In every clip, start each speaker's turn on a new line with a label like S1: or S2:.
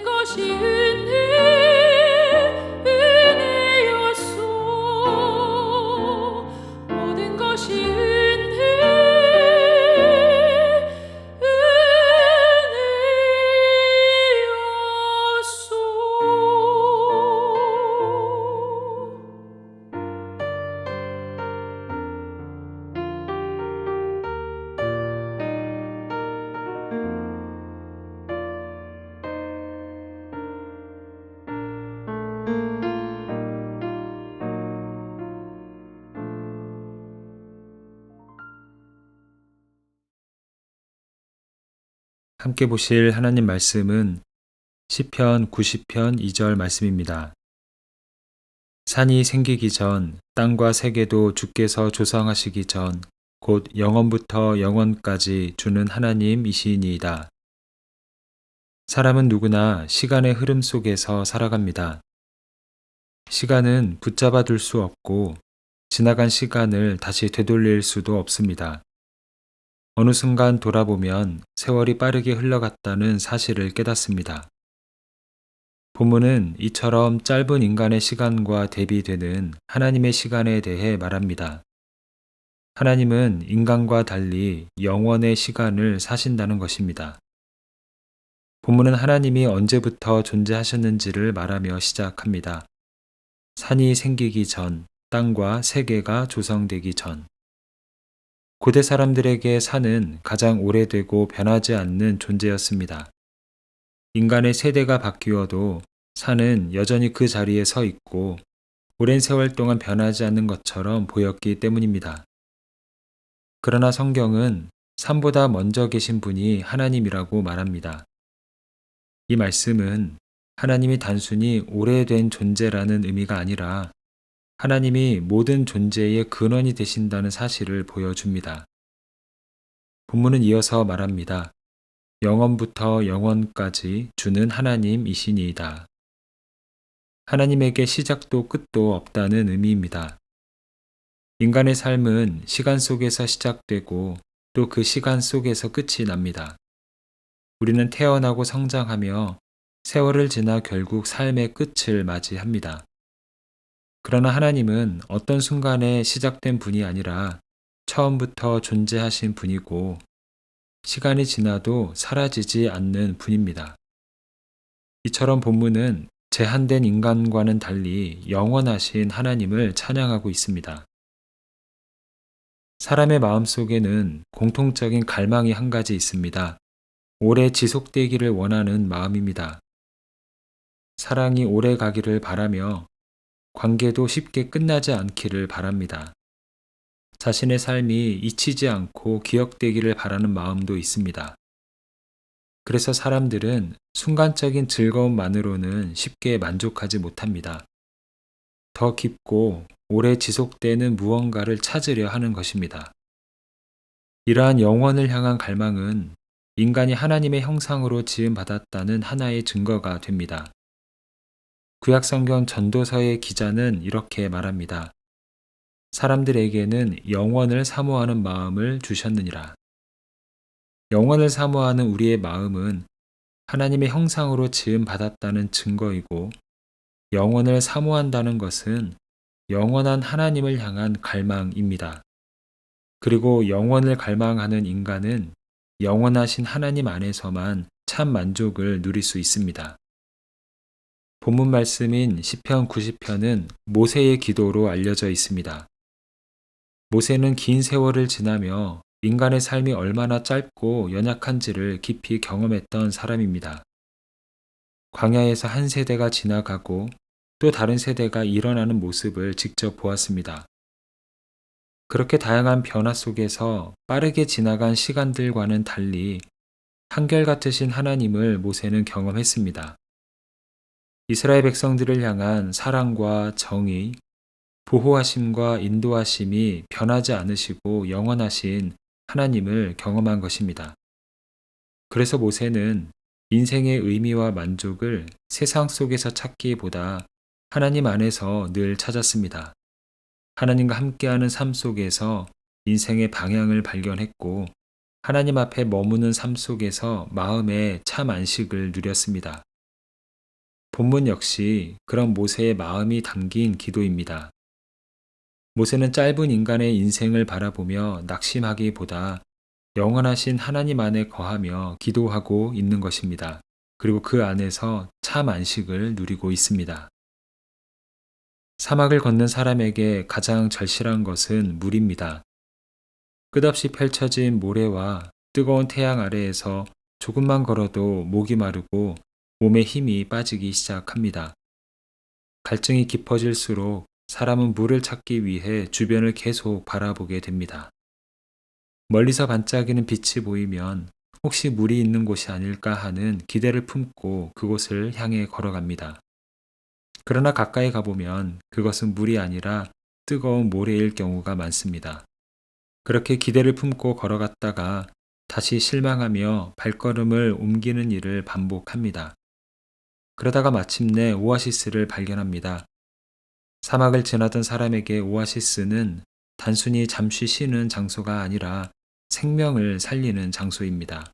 S1: 모든 것이 은혜였소. 모든 것이 은혜였소.
S2: 함께 보실 하나님 말씀은 시편 90편 2절 말씀입니다. 산이 생기기 전 땅과 세계도 주께서 조성하시기 전 곧 영원부터 영원까지 주는 하나님이시니이다. 사람은 누구나 시간의 흐름 속에서 살아갑니다. 시간은 붙잡아 둘 수 없고 지나간 시간을 다시 되돌릴 수도 없습니다. 어느 순간 돌아보면 세월이 빠르게 흘러갔다는 사실을 깨닫습니다. 본문은 이처럼 짧은 인간의 시간과 대비되는 하나님의 시간에 대해 말합니다. 하나님은 인간과 달리 영원의 시간을 사신다는 것입니다. 본문은 하나님이 언제부터 존재하셨는지를 말하며 시작합니다. 산이 생기기 전, 땅과 세계가 조성되기 전. 고대 사람들에게 산은 가장 오래되고 변하지 않는 존재였습니다. 인간의 세대가 바뀌어도 산은 여전히 그 자리에 서 있고 오랜 세월 동안 변하지 않는 것처럼 보였기 때문입니다. 그러나 성경은 산보다 먼저 계신 분이 하나님이라고 말합니다. 이 말씀은 하나님이 단순히 오래된 존재라는 의미가 아니라 하나님이 모든 존재의 근원이 되신다는 사실을 보여줍니다. 본문은 이어서 말합니다. 영원부터 영원까지 주는 하나님이시니이다. 하나님에게 시작도 끝도 없다는 의미입니다. 인간의 삶은 시간 속에서 시작되고 또 그 시간 속에서 끝이 납니다. 우리는 태어나고 성장하며 세월을 지나 결국 삶의 끝을 맞이합니다. 그러나 하나님은 어떤 순간에 시작된 분이 아니라 처음부터 존재하신 분이고 시간이 지나도 사라지지 않는 분입니다. 이처럼 본문은 제한된 인간과는 달리 영원하신 하나님을 찬양하고 있습니다. 사람의 마음 속에는 공통적인 갈망이 한 가지 있습니다. 오래 지속되기를 원하는 마음입니다. 사랑이 오래 가기를 바라며 관계도 쉽게 끝나지 않기를 바랍니다. 자신의 삶이 잊히지 않고 기억되기를 바라는 마음도 있습니다. 그래서 사람들은 순간적인 즐거움만으로는 쉽게 만족하지 못합니다. 더 깊고 오래 지속되는 무언가를 찾으려 하는 것입니다. 이러한 영원을 향한 갈망은 인간이 하나님의 형상으로 지음받았다는 하나의 증거가 됩니다. 구약성경 전도서의 기자는 이렇게 말합니다. 사람들에게는 영원을 사모하는 마음을 주셨느니라. 영원을 사모하는 우리의 마음은 하나님의 형상으로 지음받았다는 증거이고 영원을 사모한다는 것은 영원한 하나님을 향한 갈망입니다. 그리고 영원을 갈망하는 인간은 영원하신 하나님 안에서만 참 만족을 누릴 수 있습니다. 본문 말씀인 시편 90편은 모세의 기도로 알려져 있습니다. 모세는 긴 세월을 지나며 인간의 삶이 얼마나 짧고 연약한지를 깊이 경험했던 사람입니다. 광야에서 한 세대가 지나가고 또 다른 세대가 일어나는 모습을 직접 보았습니다. 그렇게 다양한 변화 속에서 빠르게 지나간 시간들과는 달리 한결같으신 하나님을 모세는 경험했습니다. 이스라엘 백성들을 향한 사랑과 정의, 보호하심과 인도하심이 변하지 않으시고 영원하신 하나님을 경험한 것입니다. 그래서 모세는 인생의 의미와 만족을 세상 속에서 찾기보다 하나님 안에서 늘 찾았습니다. 하나님과 함께하는 삶 속에서 인생의 방향을 발견했고 하나님 앞에 머무는 삶 속에서 마음의 참 안식을 누렸습니다. 본문 역시 그런 모세의 마음이 담긴 기도입니다. 모세는 짧은 인간의 인생을 바라보며 낙심하기보다 영원하신 하나님 안에 거하며 기도하고 있는 것입니다. 그리고 그 안에서 참 안식을 누리고 있습니다. 사막을 걷는 사람에게 가장 절실한 것은 물입니다. 끝없이 펼쳐진 모래와 뜨거운 태양 아래에서 조금만 걸어도 목이 마르고 몸에 힘이 빠지기 시작합니다. 갈증이 깊어질수록 사람은 물을 찾기 위해 주변을 계속 바라보게 됩니다. 멀리서 반짝이는 빛이 보이면 혹시 물이 있는 곳이 아닐까 하는 기대를 품고 그곳을 향해 걸어갑니다. 그러나 가까이 가보면 그것은 물이 아니라 뜨거운 모래일 경우가 많습니다. 그렇게 기대를 품고 걸어갔다가 다시 실망하며 발걸음을 옮기는 일을 반복합니다. 그러다가 마침내 오아시스를 발견합니다. 사막을 지나던 사람에게 오아시스는 단순히 잠시 쉬는 장소가 아니라 생명을 살리는 장소입니다.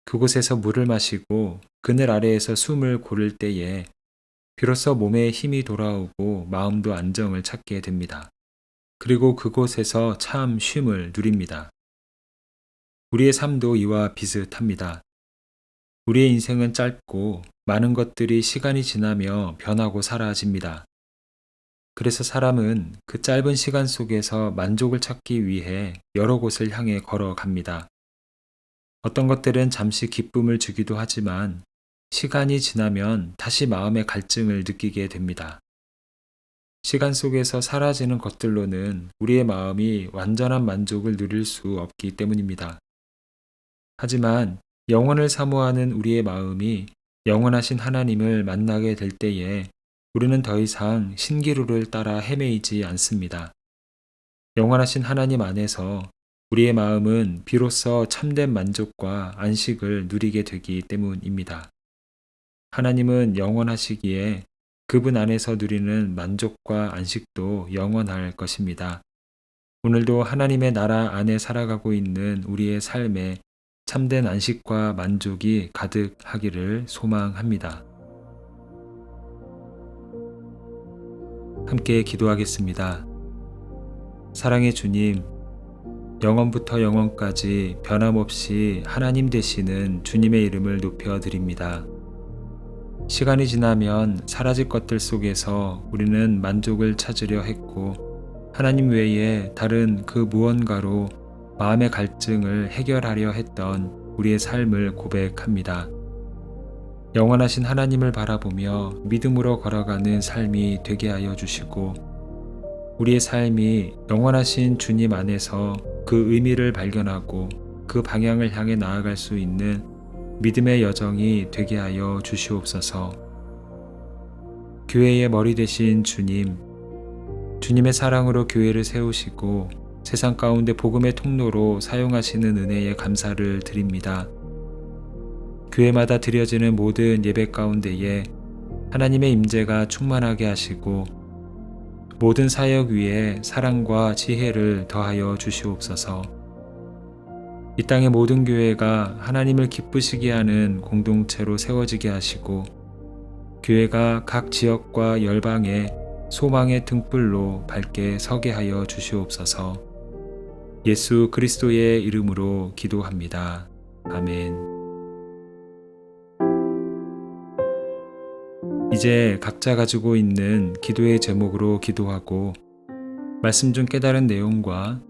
S2: 그곳에서 물을 마시고 그늘 아래에서 숨을 고를 때에 비로소 몸에 힘이 돌아오고 마음도 안정을 찾게 됩니다. 그리고 그곳에서 참 쉼을 누립니다. 우리의 삶도 이와 비슷합니다. 우리의 인생은 짧고 많은 것들이 시간이 지나며 변하고 사라집니다. 그래서 사람은 그 짧은 시간 속에서 만족을 찾기 위해 여러 곳을 향해 걸어갑니다. 어떤 것들은 잠시 기쁨을 주기도 하지만 시간이 지나면 다시 마음의 갈증을 느끼게 됩니다. 시간 속에서 사라지는 것들로는 우리의 마음이 완전한 만족을 누릴 수 없기 때문입니다. 하지만 영원을 사모하는 우리의 마음이 영원하신 하나님을 만나게 될 때에 우리는 더 이상 신기루를 따라 헤매이지 않습니다. 영원하신 하나님 안에서 우리의 마음은 비로소 참된 만족과 안식을 누리게 되기 때문입니다. 하나님은 영원하시기에 그분 안에서 누리는 만족과 안식도 영원할 것입니다. 오늘도 하나님의 나라 안에 살아가고 있는 우리의 삶에 참된 안식과 만족이 가득하기를 소망합니다. 함께 기도하겠습니다. 사랑의 주님, 영원부터 영원까지 변함없이 하나님 되시는 주님의 이름을 높여드립니다. 시간이 지나면 사라질 것들 속에서 우리는 만족을 찾으려 했고 하나님 외에 다른 그 무언가로 마음의 갈증을 해결하려 했던 우리의 삶을 고백합니다. 영원하신 하나님을 바라보며 믿음으로 걸어가는 삶이 되게 하여 주시고 우리의 삶이 영원하신 주님 안에서 그 의미를 발견하고 그 방향을 향해 나아갈 수 있는 믿음의 여정이 되게 하여 주시옵소서. 교회의 머리 되신 주님, 주님의 사랑으로 교회를 세우시고 세상 가운데 복음의 통로로 사용하시는 은혜에 감사를 드립니다. 교회마다 드려지는 모든 예배 가운데에 하나님의 임재가 충만하게 하시고 모든 사역 위에 사랑과 지혜를 더하여 주시옵소서. 이 땅의 모든 교회가 하나님을 기쁘시게 하는 공동체로 세워지게 하시고 교회가 각 지역과 열방에 소망의 등불로 밝게 서게 하여 주시옵소서. 예수 그리스도의 이름으로 기도합니다. 아멘. 이제 각자 가지고 있는 기도의 제목으로 기도하고 말씀 중 깨달은 내용과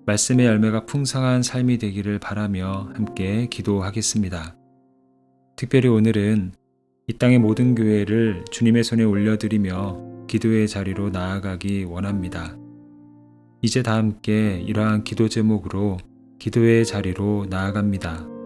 S2: 말씀의 열매가 풍성한 삶이 되기를 바라며 함께 기도하겠습니다. 특별히 오늘은 이 땅의 모든 교회를 주님의 손에 올려드리며 기도의 자리로 나아가기 원합니다. 이제 다 함께 이러한 기도 제목으로 기도의 자리로 나아갑니다.